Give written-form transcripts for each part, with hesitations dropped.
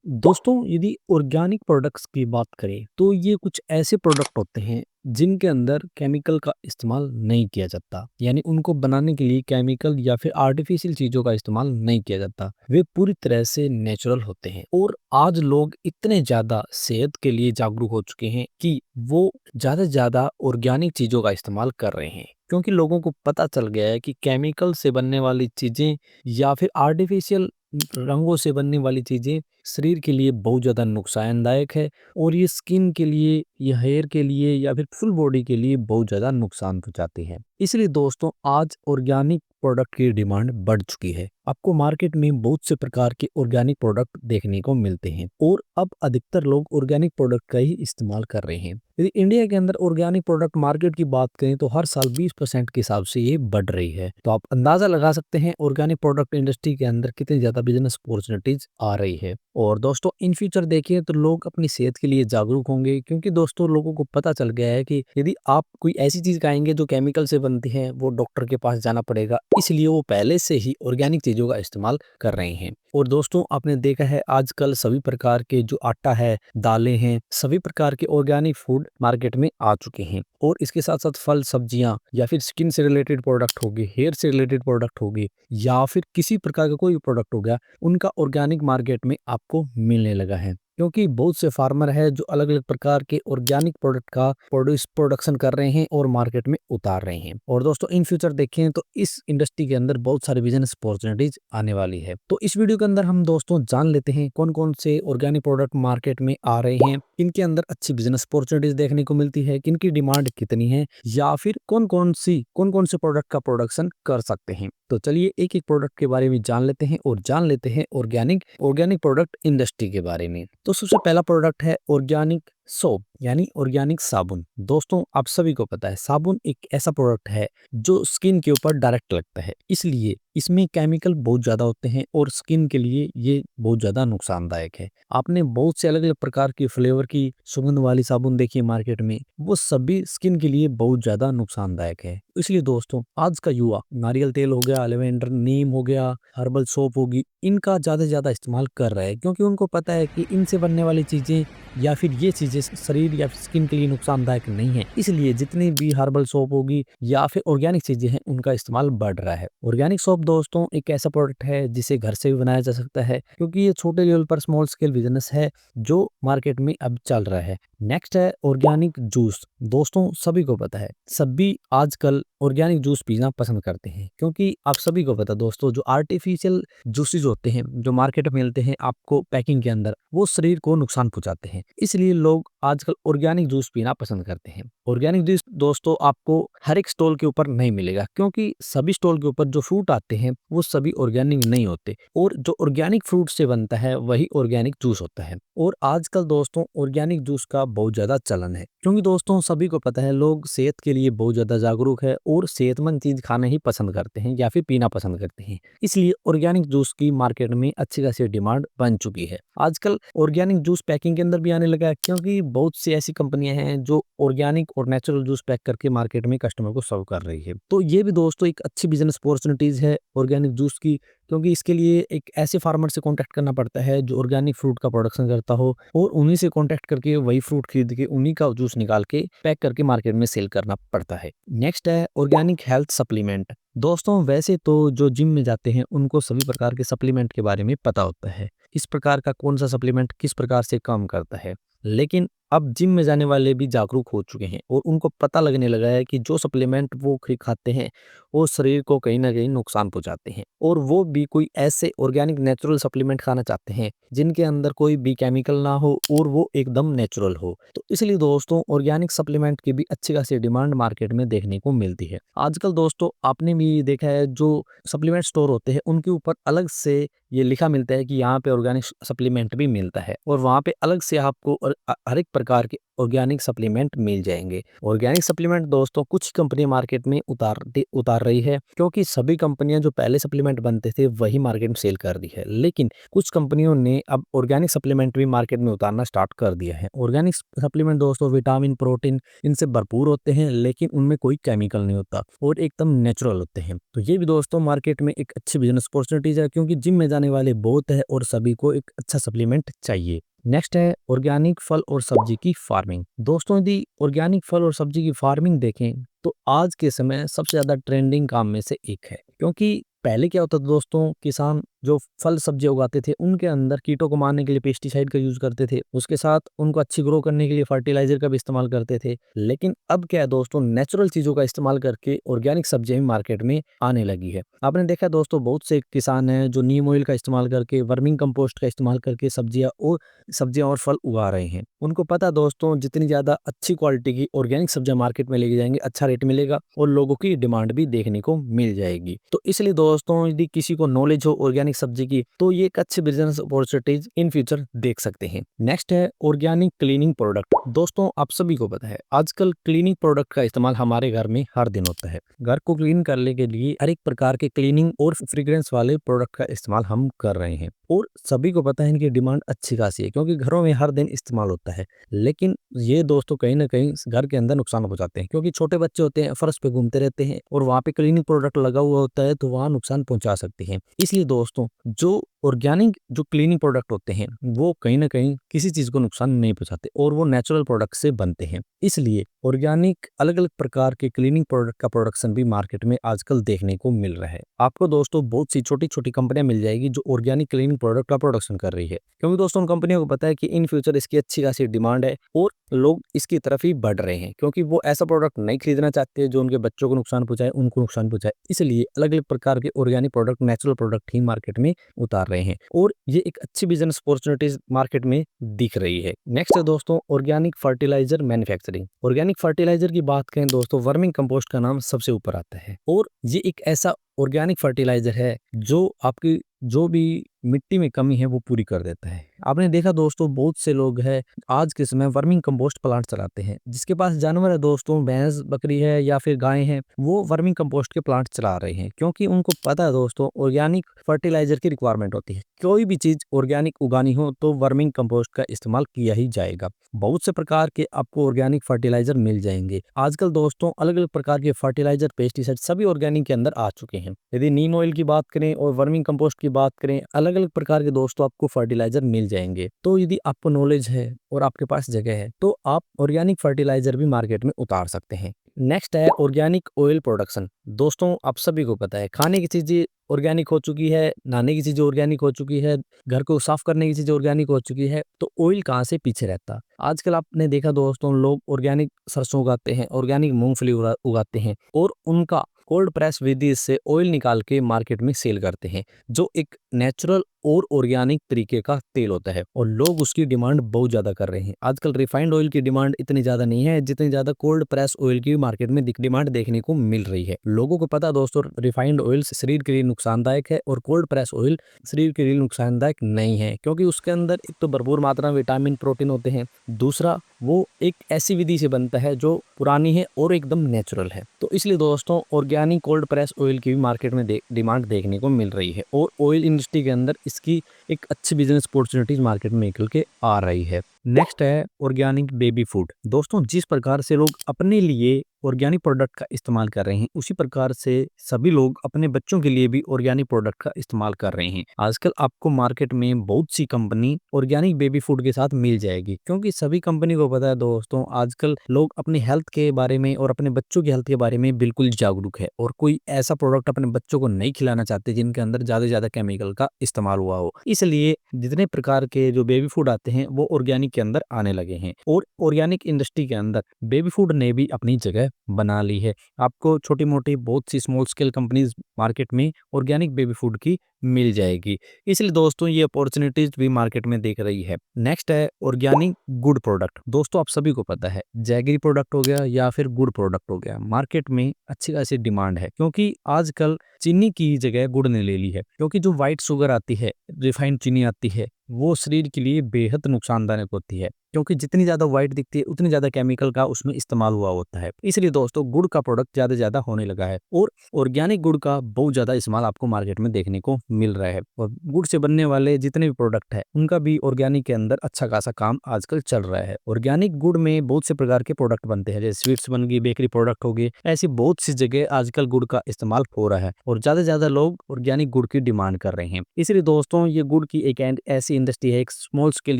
दोस्तों यदि organic products की बात करें तो ये कुछ ऐसे प्रोडक्ट होते हैं जिनके अंदर केमिकल का इस्तेमाल नहीं किया जाता। यानी उनको बनाने के लिए केमिकल या फिर आर्टिफिशियल चीज़ों का इस्तेमाल नहीं किया जाता। वे पूरी तरह से नेचुरल होते हैं और आज लोग इतने ज़्यादा सेहत के लिए जागरूक हो चुके हैं कि वो ज़्यादा से ज़्यादा ऑर्गेनिक चीज़ों का इस्तेमाल कर रहे हैं, क्योंकि लोगों को पता चल गया है कि केमिकल से बनने वाली चीज़ें या फिर आर्टिफिशियल रंगों से बनने वाली चीज़ें शरीर के लिए बहुत ज़्यादा नुकसानदायक है और ये स्किन के लिए, ये हेयर के लिए या फिर फुल बॉडी के लिए बहुत ज़्यादा नुकसान पहुँचाती है। इसलिए दोस्तों आज ऑर्गेनिक प्रोडक्ट की डिमांड बढ़ चुकी है। आपको मार्केट में बहुत से प्रकार के ऑर्गेनिक प्रोडक्ट देखने को मिलते हैं और अब अधिकतर लोग ऑर्गेनिक प्रोडक्ट का ही इस्तेमाल कर रहे हैं। यदि इंडिया के अंदर ऑर्गेनिक प्रोडक्ट मार्केट की बात करें तो हर साल 20% के हिसाब से ये बढ़ रही है। तो आप अंदाजा लगा सकते हैं ऑर्गेनिक प्रोडक्ट इंडस्ट्री के अंदर कितनी ज़्यादा बिजनेस अपॉर्चुनिटीज आ रही है। और दोस्तों इन फ्यूचर देखिए तो लोग अपनी सेहत के लिए जागरूक होंगे, क्योंकि दोस्तों लोगों को पता चल गया है कि यदि आप कोई ऐसी चीज़ खाएँगे जो केमिकल से बनती है, वो डॉक्टर के पास जाना पड़ेगा। इसलिए वो पहले से ही ऑर्गेनिक चीज़ों का इस्तेमाल कर रहे हैं। और दोस्तों आपने देखा है आजकल सभी प्रकार के जो आटा है, दालें हैं, सभी प्रकार के ऑर्गेनिक फूड मार्केट में आ चुके हैं। और इसके साथ-साथ फल, सब्जियाँ या फिर स्किन से रिलेटेड प्रोडक्ट हो गए, हेयर से रिलेटेड प्रोडक्ट हो गए या फिर किसी प्रकार का कोई भी प्रोडक्ट हो गया, उनका ऑर्गेनिक मार्केट में आपको मिलने लगा है। क्योंकि बहुत से फार्मर है जो अलग-अलग प्रकार के ऑर्गेनिक प्रोडक्ट का प्रोडक्शन कर रहे हैं और मार्केट में उतार रहे हैं। और दोस्तों इन फ्यूचर देखें तो इस इंडस्ट्री के अंदर बहुत सारे बिजनेस अपॉर्चुनिटीज आने वाली है। तो इस वीडियो के अंदर हम दोस्तों जान लेते हैं कौन-कौन से ऑर्गेनिक प्रोडक्ट मार्केट में आ रहे हैं, किनके अंदर अच्छी बिजनेस अपॉर्चुनिटीज देखने को मिलती है, किनकी डिमांड कितनी है या फिर कौन-कौन से प्रोडक्ट का प्रोडक्शन कर सकते हैं। तो चलिए एक-एक प्रोडक्ट के बारे में जान लेते हैं और जान लेते हैं ऑर्गेनिक ऑर्गेनिक प्रोडक्ट इंडस्ट्री के बारे में। तो सबसे पहला प्रोडक्ट है ऑर्गेनिक सोप यानी ऑर्गेनिक साबुन। दोस्तों आप सभी को पता है साबुन एक ऐसा प्रोडक्ट है जो स्किन के ऊपर डायरेक्ट लगता है, इसलिए इसमें केमिकल बहुत ज़्यादा होते हैं और स्किन के लिए ये बहुत ज़्यादा नुकसानदायक है। आपने बहुत से अलग-अलग प्रकार की फ्लेवर की सुगंध वाली साबुन देखी है मार्केट में, वो सभी स्किन के लिए बहुत ज़्यादा नुकसानदायक है। इसलिए दोस्तों आज का युवा नारियल तेल हो गया, लेवेंडर, नीम हो गया, हर्बल सोप होगी, इनका ज़्यादा से ज़्यादा इस्तेमाल कर रहा है, क्योंकि उनको पता है कि इनसे बनने वाली चीज़ें या फिर ये चीज़ें शरीर या फिर स्किन के लिए नुकसानदायक नहीं है। इसलिए जितनी भी हर्बल सोप होगी या फिर ऑर्गेनिक चीज़ें हैं उनका इस्तेमाल बढ़ रहा है। ऑर्गेनिक सोप दोस्तों एक ऐसा प्रोडक्ट है जिसे घर से भी बनाया जा सकता है, क्योंकि ये छोटे लेवल पर स्मॉल स्केल बिजनेस है जो मार्केट में अब चल रहा है। नेक्स्ट है ऑर्गेनिक जूस। दोस्तों सभी को पता है सभी आजकल ऑर्गेनिक जूस पीना पसंद करते हैं, क्योंकि आप सभी को पता है दोस्तों जो आर्टिफिशियल जूसेस होते हैं जो मार्केट में मिलते हैं आपको पैकिंग के अंदर, वो शरीर को नुकसान पहुंचाते हैं। इसलिए लोग आजकल ऑर्गेनिक जूस पीना पसंद करते हैं। ऑर्गेनिक जूस दोस्तों आपको हर एक स्टॉल के ऊपर नहीं मिलेगा, क्योंकि सभी स्टॉल के ऊपर जो फ्रूट आते हैं वो सभी ऑर्गेनिक नहीं होते और जो ऑर्गेनिक फ्रूट से बनता है वही ऑर्गेनिक जूस होता है। और आजकल दोस्तों ऑर्गेनिक जूस का बहुत ज्यादा चलन है, क्योंकि दोस्तों सभी को पता है लोग सेहत के लिए बहुत ज्यादा जागरूक है और सेहतमंद चीज खाना ही पसंद करते हैं या फिर पीना पसंद करते हैं। इसलिए ऑर्गेनिक जूस की मार्केट में अच्छी खासी डिमांड बन चुकी है। आजकल ऑर्गेनिक जूस पैकिंग के अंदर भी आने लगा है, क्योंकि बहुत सी ऐसी कंपनियां हैं जो ऑर्गेनिक और नेचुरल जूस पैक करके मार्केट में कस्टमर को सर्व कर रही है। तो ये भी दोस्तों एक अच्छी बिजनेस अपॉर्चुनिटीज है ऑर्गेनिक जूस की, क्योंकि इसके लिए एक ऐसे फार्मर से कांटेक्ट करना पड़ता है जो ऑर्गेनिक फ्रूट का प्रोडक्शन करता हो और उन्हीं से कांटेक्ट करके वही फ्रूट खरीद के उन्हीं का जूस निकाल के पैक करके मार्केट में सेल करना पड़ता है। नेक्स्ट है ऑर्गेनिक हेल्थ सप्लीमेंट। दोस्तों वैसे तो जो जिम में जाते हैं उनको सभी प्रकार के सप्लीमेंट के बारे में पता होता है, इस प्रकार का कौन सा सप्लीमेंट किस प्रकार से काम करता है। लेकिन अब जिम में जाने वाले भी जागरूक हो चुके हैं और उनको पता लगने लगा है कि जो सप्लीमेंट वो खाते हैं वो शरीर को कहीं ना कहीं नुकसान पहुंचाते हैं, और वो भी कोई ऐसे ऑर्गेनिक नेचुरल सप्लीमेंट खाना चाहते हैं जिनके अंदर कोई भी केमिकल ना हो और वो एकदम नेचुरल हो। तो इसलिए दोस्तों ऑर्गेनिक सप्लीमेंट की भी अच्छी खासी डिमांड मार्केट में देखने को मिलती है। आजकल दोस्तों आपने भी देखा है जो सप्लीमेंट स्टोर होते हैं उनके ऊपर अलग से ये लिखा मिलता है कि यहाँ पे ऑर्गेनिक सप्लीमेंट भी मिलता है, और वहाँ पे अलग से आपको हर एक प्रकार के ऑर्गेनिक सप्लीमेंट मिल जाएंगे। ऑर्गेनिक सप्लीमेंट दोस्तों कुछ कंपनियां मार्केट में उतार रही है, क्योंकि सभी कंपनियां जो पहले सप्लीमेंट बनते थे वही मार्केट में सेल कर दी है, लेकिन कुछ कंपनियों ने अब ऑर्गेनिक सप्लीमेंट भी मार्केट में उतारना स्टार्ट कर दिया है। ऑर्गेनिक सप्लीमेंट दोस्तों विटामिन, प्रोटीन इनसे भरपूर होते हैं, लेकिन उनमें कोई केमिकल नहीं होता और एकदम नेचुरल होते हैं। तो ये भी दोस्तों मार्केट में एक अच्छी बिजनेस अपॉर्चुनिटीज है, क्योंकि जिम में जाने वाले बहुत है और सभी को एक अच्छा सप्लीमेंट चाहिए। नेक्स्ट है ऑर्गेनिक फल और सब्जी की फार्मिंग। दोस्तों यदि ऑर्गेनिक फल और सब्जी की फार्मिंग देखें तो आज के समय सबसे ज्यादा ट्रेंडिंग काम में से एक है, क्योंकि पहले क्या होता था दोस्तों, किसान जो फल सब्जी उगाते थे उनके अंदर कीटों को मारने के लिए पेस्टिसाइड का यूज करते थे, उसके साथ उनको अच्छी ग्रो करने के लिए फर्टिलाइजर का भी इस्तेमाल करते थे। लेकिन अब क्या है दोस्तों, नेचुरल चीजों का इस्तेमाल करके ऑर्गेनिक सब्जियां भी मार्केट में आने लगी है। आपने देखा है दोस्तों, बहुत से किसान हैं जो नीम ऑयल का इस्तेमाल करके, वर्मिंग कंपोस्ट का इस्तेमाल करके सब्जियां और फल उगा रहे हैं। उनको पता है दोस्तों, जितनी ज्यादा अच्छी क्वालिटी की ऑर्गेनिक सब्जियां मार्केट में लेके जाएंगे अच्छा रेट मिलेगा और लोगों की डिमांड भी देखने को मिल जाएगी। तो इसलिए दोस्तों यदि किसी को नॉलेज हो ऑर्गेनिक सब्जी की तो ये एक अच्छी बिजनेस अपॉर्चुनिटीज इन फ्यूचर देख सकते हैं। नेक्स्ट है ऑर्गेनिक क्लीनिंग प्रोडक्ट। दोस्तों आप सभी को पता है आजकल क्लीनिंग प्रोडक्ट का इस्तेमाल हमारे घर में हर दिन होता है। घर को क्लीन करने के लिए हर एक प्रकार के क्लीनिंग और फ्रेग्रेंस वाले प्रोडक्ट का इस्तेमाल हम कर रहे हैं और सभी को पता है इनकी डिमांड अच्छी खासी है, क्योंकि घरों में हर दिन इस्तेमाल होता है। लेकिन ये दोस्तों कहीं ना कहीं घर के अंदर नुकसान पहुंचाते हैं, क्योंकि छोटे बच्चे होते हैं फर्श पे घूमते रहते हैं और वहां पे क्लीनिंग प्रोडक्ट लगा हुआ होता है तो वहां नुकसान पहुंचा सकते हैं। इसलिए दोस्तों जो ऑर्गेनिक जो क्लीनिंग प्रोडक्ट होते हैं वो कहीं ना कहीं किसी चीज को नुकसान नहीं पहुंचाते और वो नेचुरल प्रोडक्ट से बनते हैं। इसलिए ऑर्गेनिक अलग अलग प्रकार के क्लीनिंग प्रोडक्ट का प्रोडक्शन भी मार्केट में आजकल देखने को मिल रहा है। आपको दोस्तों बहुत सी छोटी छोटी कंपनियां मिल जाएगी जो ऑर्गेनिक क्लीनिंग प्रोडक्ट का प्रोडक्शन कर रही है, क्योंकि दोस्तों उन कंपनियों को पता है कि इन फ्यूचर इसकी अच्छी खासी डिमांड है और लोग इसकी तरफ ही बढ़ रहे हैं, क्योंकि वो ऐसा प्रोडक्ट नहीं खरीदना चाहते जो उनके बच्चों को नुकसान पहुंचाए, उनको नुकसान पहुंचाए। इसलिए अलग अलग प्रकार के ऑर्गेनिक प्रोडक्ट, नेचुरल प्रोडक्ट ही मार्केट में उतार रहे हैं और ये एक अच्छी बिजनेस अपॉर्चुनिटीज मार्केट में दिख रही है। नेक्स्ट है दोस्तों organic fertiliser manufacturing. Organic fertiliser की बात करें दोस्तों, वर्मिंग कंपोस्ट का नाम सबसे ऊपर आता है और ये एक ऐसा ऑर्गेनिक फर्टिलाइजर है जो आपकी जो भी मिट्टी में कमी है वो पूरी कर देता है। आपने देखा दोस्तों बहुत से लोग हैं आज के समय वर्मिंग कंपोस्ट प्लांट चलाते हैं, जिसके पास जानवर है दोस्तों, भैंस बकरी है या फिर गाय है, वो वर्मिंग कंपोस्ट के प्लांट चला रहे हैं, क्योंकि उनको पता है दोस्तों ऑर्गेनिक फर्टिलाइजर की रिक्वायरमेंट होती है। कोई भी चीज ऑर्गेनिक उगानी हो तो वर्मिंग कंपोस्ट का इस्तेमाल किया ही जाएगा। बहुत से प्रकार के आपको ऑर्गेनिक फर्टिलाइजर मिल जाएंगे। आजकल दोस्तों अलग अलग प्रकार के फर्टिलाइजर, पेस्टिसाइड सभी ऑर्गेनिक के अंदर आ चुके हैं। यदि नीम ऑयल की बात करें और वर्मिंग कंपोस्ट की बात करें, अलग अलग प्रकार के दोस्तों आपको फर्टिलाइजर मिल जाएंगे। तो यदि आपको नॉलेज है और आपके पास जगह है तो आप ऑर्गेनिक फर्टिलाइजर भी मार्केट में उतार सकते हैं। नेक्स्ट है ऑर्गेनिक ऑयल प्रोडक्शन। दोस्तों आप सभी को पता है खाने की चीजें ऑर्गेनिक हो चुकी है, नहाने की चीजें ऑर्गेनिक हो चुकी है, घर को साफ करने की चीजें ऑर्गेनिक हो चुकी है, तो ऑयल कहाँ से पीछे रहता। आजकल आपने देखा दोस्तों लोग ऑर्गेनिक सरसों उगाते हैं, ऑर्गेनिक मूंगफली उगाते हैं और उनका कोल्ड प्रेस विधि से ऑयल निकाल के मार्केट में सेल करते हैं, जो एक नेचुरल और ऑर्गेनिक तरीके का तेल होता है और लोग उसकी डिमांड बहुत ज्यादा कर रहे हैं। आजकल रिफाइंड ऑयल की डिमांड इतनी ज्यादा नहीं है जितनी ज्यादा कोल्ड प्रेस ऑयल की मार्केट में डिमांड देखने को मिल रही है। लोगों को पता दोस्तों रिफाइंड ऑयल शरीर के लिए नुकसानदायक है और कोल्ड प्रेस ऑयल शरीर के लिए नुकसानदायक नहीं है, क्योंकि उसके अंदर एक तो भरपूर मात्रा में विटामिन, प्रोटीन होते हैं, दूसरा वो एक ऐसी विधि से बनता है जो पुरानी है और एकदम नेचुरल है। तो इसलिए दोस्तों ऑर्गेनिक कोल्ड प्रेस ऑयल की भी मार्केट में डिमांड देखने को मिल रही है और ऑयल इंडस्ट्री के अंदर इसकी एक अच्छी बिजनेस अपॉर्चुनिटीज मार्केट में निकल के आ रही है। नेक्स्ट है ऑर्गेनिक बेबी फूड। दोस्तों जिस प्रकार से लोग अपने लिए ऑर्गेनिक प्रोडक्ट का इस्तेमाल कर रहे हैं, उसी प्रकार से सभी लोग अपने बच्चों के लिए भी ऑर्गेनिक प्रोडक्ट का इस्तेमाल कर रहे हैं। आजकल आपको मार्केट में बहुत सी कंपनी ऑर्गेनिक बेबी फूड के साथ मिल जाएगी, क्योंकि सभी कंपनी को पता है दोस्तों आजकल लोग अपनी हेल्थ के बारे में और अपने बच्चों की हेल्थ के बारे में बिल्कुल जागरूक है और कोई ऐसा प्रोडक्ट अपने बच्चों को नहीं खिलाना चाहते जिनके अंदर ज्यादा से ज्यादा केमिकल का इस्तेमाल हुआ हो। इसलिए जितने प्रकार के जो बेबी फूड आते हैं वो ऑर्गेनिक के अंदर आने लगे हैं और ऑर्गेनिक इंडस्ट्री के अंदर बेबी फूड ने भी अपनी जगह बना ली है। आपको छोटी मोटी बहुत C small scale companies market में ऑर्गेनिक बेबी फूड की मिल जाएगी। इसलिए दोस्तों ये अपॉर्चुनिटीज भी मार्केट में देख रही है। नेक्स्ट है ऑर्गेनिक गुड़ प्रोडक्ट। दोस्तों आप सभी को पता है जैगरी प्रोडक्ट हो गया या फिर गुड़ प्रोडक्ट हो गया, मार्केट में अच्छी खासी डिमांड है, क्योंकि आजकल चीनी की जगह गुड़ ने ले ली है, क्योंकि जो व्हाइट शुगर आती है, रिफाइंड चीनी आती है, वो शरीर के लिए बेहद नुकसानदायक होती है, क्योंकि जितनी ज़्यादा व्हाइट दिखती है उतनी ज़्यादा केमिकल का उसमें इस्तेमाल हुआ होता है। इसलिए दोस्तों गुड़ का प्रोडक्ट ज़्यादा से ज़्यादा होने लगा है और ऑर्गेनिक गुड़ का बहुत ज़्यादा इस्तेमाल आपको मार्केट में देखने को मिल रहा है। और गुड़ से बनने वाले जितने भी प्रोडक्ट है उनका भी ऑर्गेनिक के अंदर अच्छा खासा काम आजकल चल रहा है। ऑर्गेनिक गुड़ में बहुत से प्रकार के प्रोडक्ट बनते हैं, जैसे स्वीट्स बन गई, बेकरी प्रोडक्ट हो गए, ऐसी बहुत सी जगह आजकल गुड़ का इस्तेमाल हो रहा है और ज़्यादा से ज़्यादा लोग ऑर्गेनिक गुड़ की डिमांड कर रहे हैं। इसलिए दोस्तों ये गुड़ की एक ऐसी इंडस्ट्री है, एक स्मॉल स्केल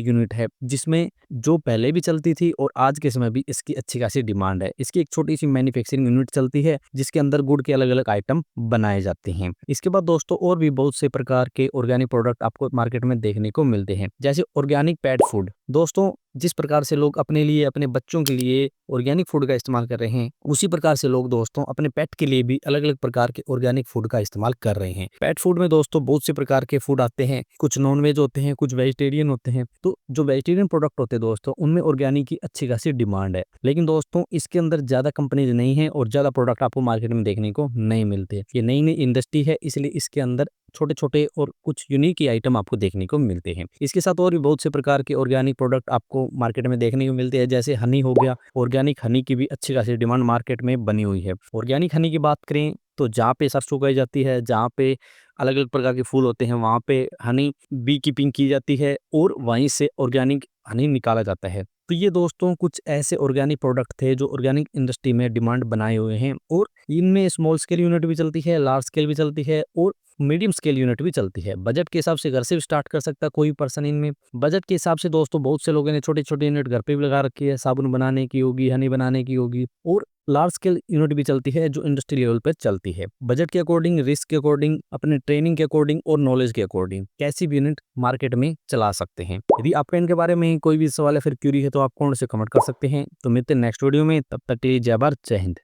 यूनिट है जिसमें जो पहले भी चलती थी और आज के समय भी इसकी अच्छी खासी डिमांड है। इसकी एक छोटी सी मैन्युफैक्चरिंग यूनिट चलती है जिसके अंदर गुड़ के अलग अलग आइटम बनाए जाते हैं। इसके बाद दोस्तों और भी बहुत से प्रकार के ऑर्गेनिक प्रोडक्ट आपको मार्केट में देखने को मिलते हैं, जैसे ऑर्गेनिक पेट फूड। दोस्तों जिस प्रकार से लोग अपने लिए, अपने बच्चों के लिए ऑर्गेनिक फूड का इस्तेमाल कर रहे हैं, उसी प्रकार से लोग दोस्तों अपने पेट के लिए भी अलग अलग प्रकार के ऑर्गेनिक फूड का इस्तेमाल कर रहे हैं। पेट फूड में दोस्तों बहुत से प्रकार के फूड आते हैं, कुछ नॉन वेज होते हैं, कुछ वेजिटेरियन होते हैं। तो जो वेजिटेरियन प्रोडक्ट होते हैं दोस्तों उनमें ऑर्गेनिक की अच्छी खासी डिमांड है, लेकिन दोस्तों इसके अंदर ज्यादा कंपनीज नहीं है और ज्यादा प्रोडक्ट आपको मार्केट में देखने को नहीं मिलते। ये नई नई इंडस्ट्री है, इसलिए इसके अंदर छोटे छोटे और कुछ यूनिक ही आइटम आपको देखने को मिलते हैं। इसके साथ और भी बहुत से प्रकार के ऑर्गेनिक प्रोडक्ट आपको मार्केट में देखने को मिलते हैं, जैसे हनी हो गया। ऑर्गेनिक हनी की भी अच्छी खासी डिमांड मार्केट में बनी हुई है। ऑर्गेनिक हनी की बात करें तो जहाँ पे सरसों उगाई जाती है, जहाँ पे अलग अलग प्रकार के फूल होते हैं, वहाँ पे हनी बी कीपिंग की जाती है और वहीं से ऑर्गेनिक हनी निकाला जाता है। तो ये दोस्तों कुछ ऐसे ऑर्गेनिक प्रोडक्ट थे जो ऑर्गेनिक इंडस्ट्री में डिमांड बनाए हुए हैं और इनमें स्मॉल स्केल यूनिट भी चलती है, लार्ज स्केल भी चलती है और मीडियम स्केल यूनिट भी चलती है। बजट के हिसाब से घर से भी स्टार्ट कर सकता है कोई पर्सन इनमें। बजट के हिसाब से दोस्तों बहुत से लोगों ने छोटे छोटे यूनिट घर पे भी लगा रखी है, साबुन बनाने की होगी, हनी बनाने की होगी, और लार्ज स्केल यूनिट भी चलती है जो इंडस्ट्री लेवल पर चलती है। बजट के अकॉर्डिंग, रिस्क के अकॉर्डिंग, अपने ट्रेनिंग के अकॉर्डिंग और नॉलेज के अकॉर्डिंग कैसी भी यूनिट मार्केट में चला सकते हैं। यदि आपका इनके बारे में कोई भी सवाल या फिर क्यूरी है तो आप कौन से कमेंट कर सकते हैं। तो मिलते हैं नेक्स्ट वीडियो में, तब तक के लिए जय भारत, जय हिंद।